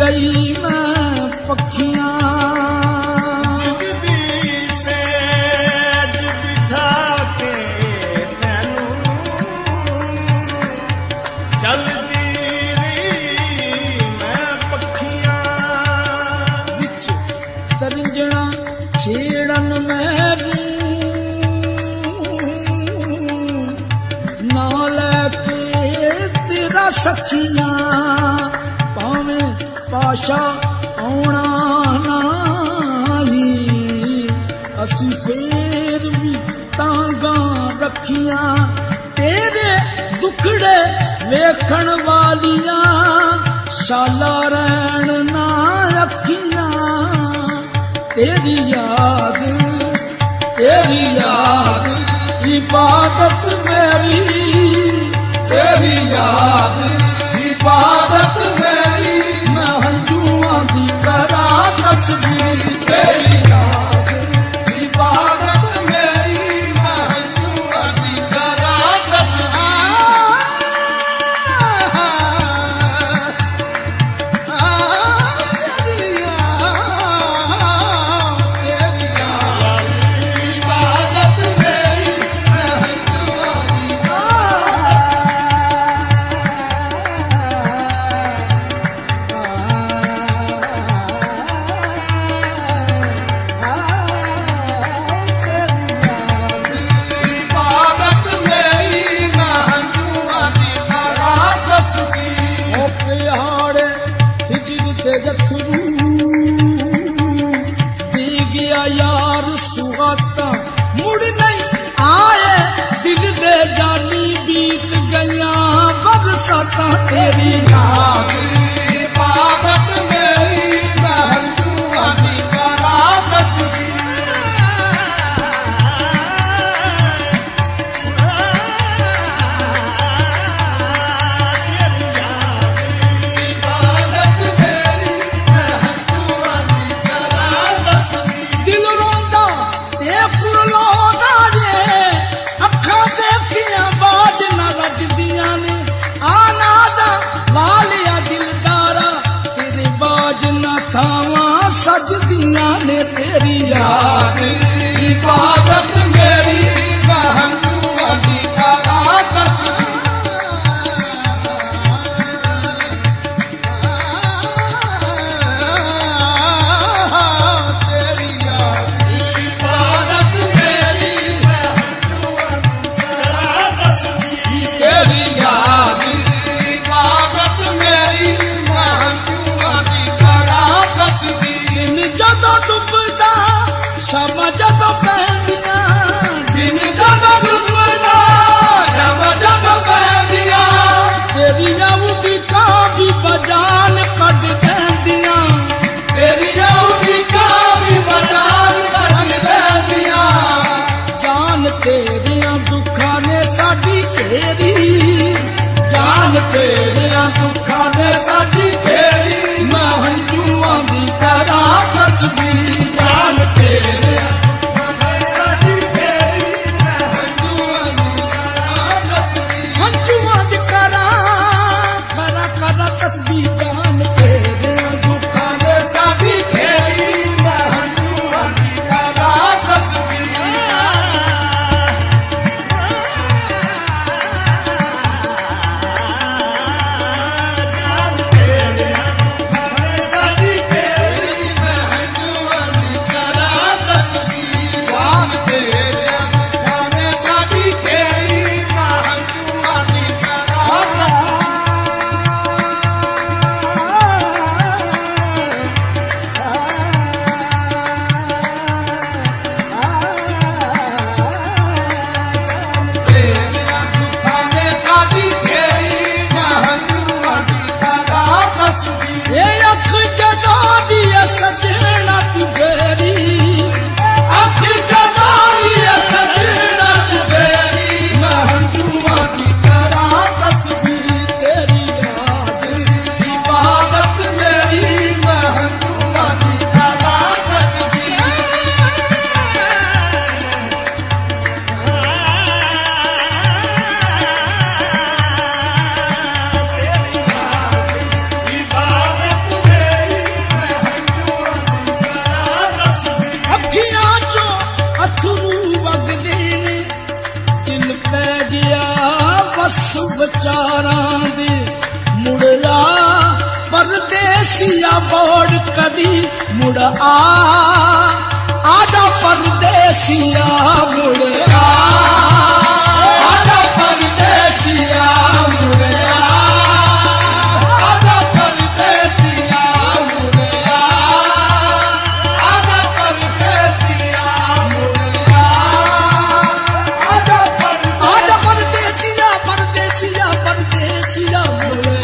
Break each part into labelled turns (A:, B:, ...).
A: ਲਈ ਮੈਂ ਪੱਖੀਆਂ ਛੇੜਨ ਮੈਨੂੰ ਨਾ ਲੈ ਕੇ ਤੇਰਾ ਸਖੀਆਂ ਭਾਵੇਂ ਪਾਸ਼ਾ ਆਉਣਾ ਨਹੀਂ ਅਸੀਂ ਫੇਰ ਵੀ ਤਾਂਗਾਂ ਰੱਖੀਆਂ ਤੇਰੇ ਦੁਖੜੇ ਵੇਖਣ ਵਾਲੀਆਂ ਸ਼ਾਲਾ ਰਹਿਣ ਨਾ ਅੱਖੀਆਂ तेरी याद इबादत मेरी तेरी याद इबादत मेरी मैं हंजुआं दी करा तस्बीह तेरी याद इबादत मेरी मैं हंजुआं दी करा जथरू दे गया यार सुहाता मुड़ नहीं आए दिल दे जानी बीत गया बरसाता तेरी याद इबादत मेरी मैं हंजुआं दी करा तस्बीह सजदियां ने तेरी याद इबादत मेरी मैं हंजुआं दी करा तेरी याद इबादत मेरी मैं हंजुआं दी करा तेरी याद इबादत मेरी मैं हंजुआं दी करा ਜਦੋਂ ਡੁੱਬਦਾ ਸ਼ਾਮਾਂ ਜਦੋਂ ਪੈਂਦੀਆਂ ਦਿਨ ਜਦੋਂ ਡੁੱਬਦਾ ਸ਼ਾਮਾਂ ਜਦੋਂ ਪੈਂਦੀਆਂ ਤੇਰੀਆਂ ਉਡੀਕਾਂ ਵੀ ਬਜਾਨ ਕੱਢ ਦਿੰਦੀਆਂ ਤੇਰੀਆਂ ਉਡੀਕਾਂ ਵੀ ਬਜਾਨ ਕੱਢ ਦਿੰਦੀਆਂ ਜਾਨ ਤੇਰੀਆਂ ਦੁੱਖਾਂ ਨੇ ਸਾਡੀ ਘੇਰੀ ਜਾਨ ਤੇਰੀਆਂ ਦੁੱਖਾਂ ਨੇ ਸਾਡੀ ਘੇਰੀ ਮੈਂ ਹੰਝੂਆਂ ਦੀ ਕਰਾਂ तस्बीह जान तेरे हंजुआं दी करा तस्बीह जान तेरे दुखां ने साडी घेरी मैं हंजुआं दी करा तस्बीह जान तेरे परदेसिया बोड़ कदी मुड़ आजा परदेसिया मुड़ आजा परदेसिया मुड़ आजा परदेसिया मुड़ आजा परदेसिया मुड़ आजा परदेसिया परदेसिया परदेसिया मुड़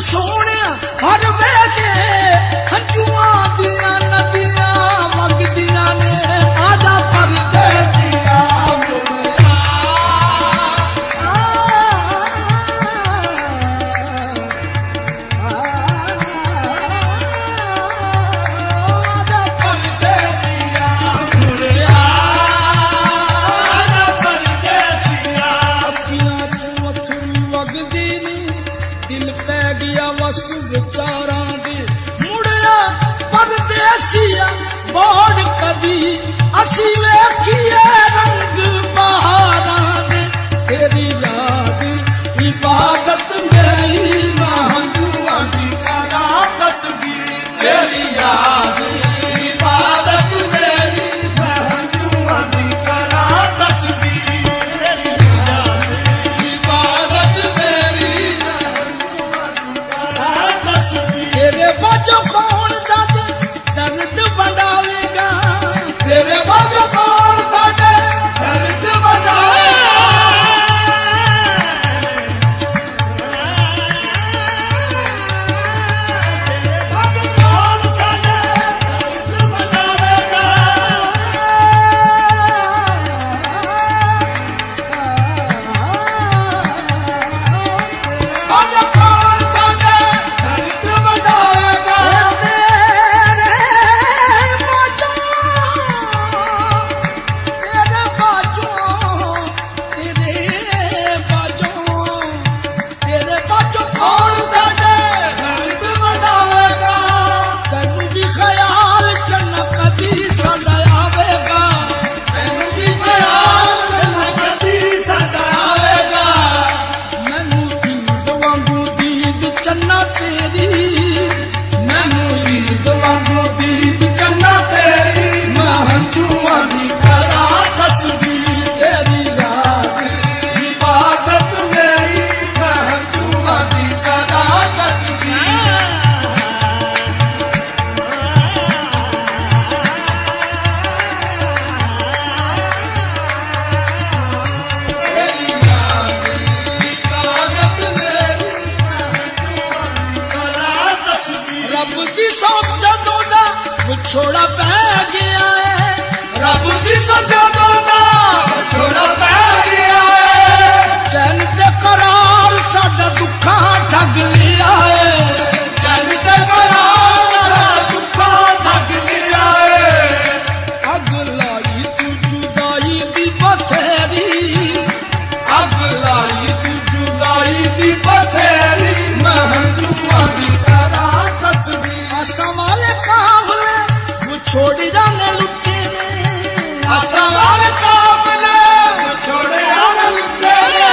A: सोने हर वेले हंजुआ दिया नदियां वगदियां ने आजा परदेसिया आजा परदेसिया आजा परदेसिया अखियां चों अथरू वगदी नी दिल पै गया वस विचारां दे मुड़िया परदेसिया बोड़ कदी असी वेखिए रंग बहारां दे तेरी याद इबादत मेरी महंजुआ दी करा तस्बीर तेरी याद इबादत मेरी महंजुआ दी करा तस्बीर तेरी याद इबादत मेरी तेरे बाजो कौन साथे दर्द बढ़ावेगा तेरे बाजो कौन साथे दर्द बढ़ावेगा तेरे बाजो कौन साथे दर्द बढ़ावेगा बाजो कौन साथे दर्द बढ़ावेगा तेरे बाजो कौन साथे दर्द बढ़ावेगा तैनू भी ख्याल चन्ना कदी साडा आवेगा तैनू भी ख्याल चन्ना कदी साडा आवेगा मैनू दीद वांगू दीद चन्ना तेरी मैनू दीद वांगू दीद चन्ना तेरी महंजुआ दी करा तस्बीर तेरी याद इबादत मेरी महंजुआ दी करा तस्बीर तेरी याद इबादत मेरी महंजुआ दी करा तस्बीर रब दी सोच जदों दा विछोड़ा पै गया है रब दी सोच जदों दा विछोड़ा पै गया है चैन ते करार साडा दुखा ठग लिया है चैन ते करार साडा दुखा ठग लिया है अग लाई तू जुदाई दी बथेरी अग लाई तू जुदाई दी बथेरी महंजुआ दी करा तस्बीर आसा वाले काफले वो छोड़ जाने लुटे ने आसा वाले काफले वो छोड़ जाने लुटे ने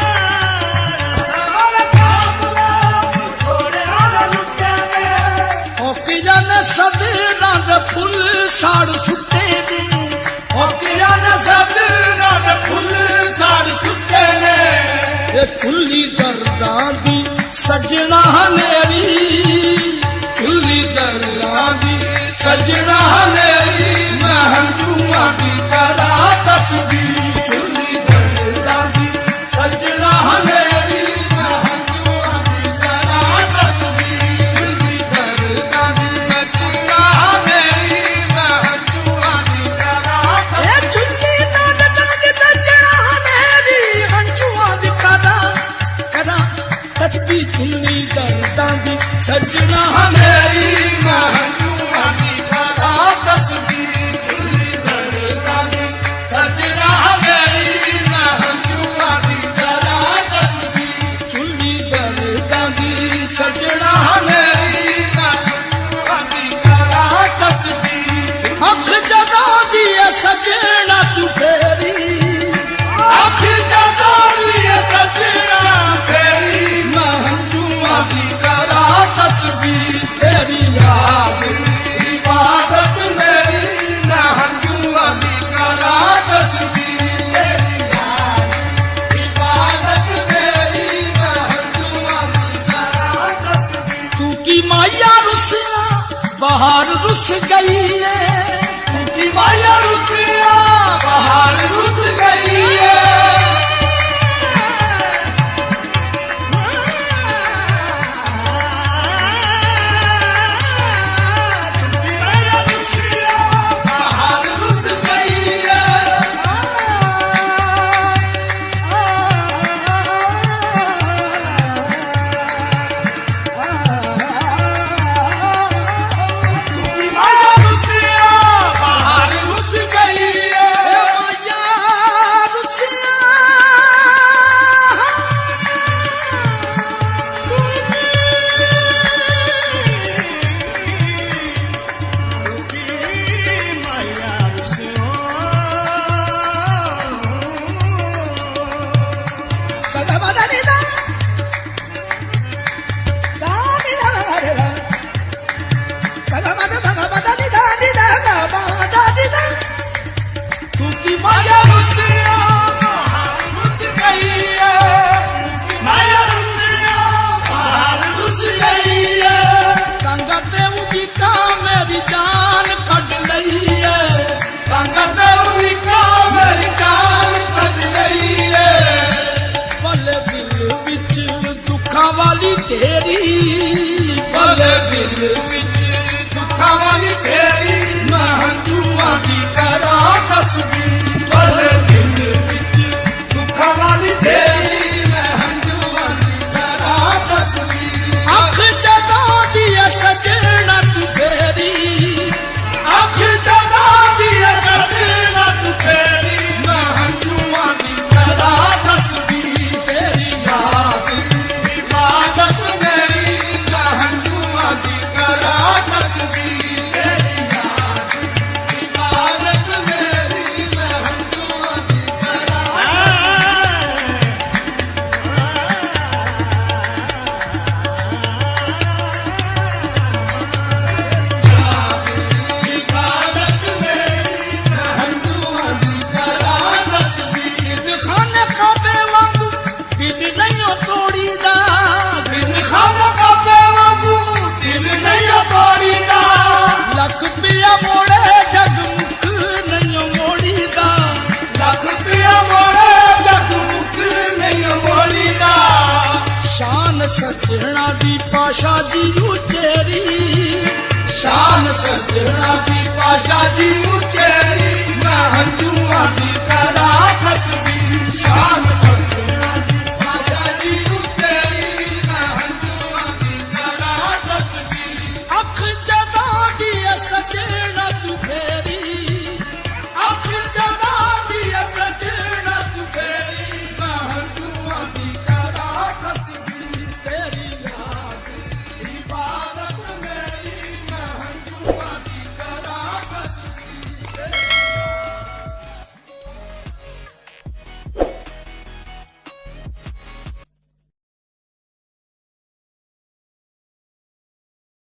A: आसा वाले काफले वो छोड़ जाने लुटे ने ओ किया ने सदरा दे फुल साड़ सुट्टे ने ओ किया ने सदरा दे फुल साड़ सुट्टे ने ये चुल्ली दर्दां दी सजना नेरी चुल्ली दर्दां दी सजना नेरी महंजुआ दी करा तस्बीर चुल्ली दर्दां दी सजना नेरी महंजुआ दी करा तस्बीर चुल्ली दर्दां दी सजना दी सजना मेरी मैं हंजुआ दी करा तस्वीर चुल्ली दरदा दी सजना मेरी मैं हंजुआ दी करा तस्वीर चुल्ली दरदा दी सजना मेरी मैं हंजुआ दी करा तस्वीर अख जदा दी सजना तू फेरी अख जदा दी सजना फेरी मैं हंजुआ दी करा तस्वीर तेरी याद इबादत मेरी मैं हंजुआ दी करा तस्वीर तेरी याद इबादत मेरी मैं हंजुआ दी करा तस्वीर तू की माया रुसिया बाहर रुस गई है तू की माया रुसिया बाहर रुस गई है तेरी पल दिल विच दुखा वाली तेरी मैं हंजुआ दी करा तस्वीर पल दिल विच दुखा वाली तेरी मैं हंजुआ दी करा तस्वीर अख जदा दी सजना तू फेरी अख जदा दी सजना तू फेरी मैं हंजुआ दी करा तस्वीर तेरी याद इबादत मेरी मैं हंजुआ दी करा तस्वीर तेरी याद इबादत मेरी मैं हंजुआ दी करा इबादत मेरी मैं हंजुआ दी करा तस्वीर दिल खाने खाबे वांगू दिल नहीं तोड़ीदा दिल खाने खाबे वांगू दिल नहीं तोड़ीदा लख पिया मोड़े जग मुख नहीं मोड़ीदा लख पिया मोड़े जग मुख नहीं मोड़ीदा शान सजना दी पाशा जी उचेरी शान सजना दी पाशा जी उचेरी मैं हंजुआ दी करा तस्वीर शान सजना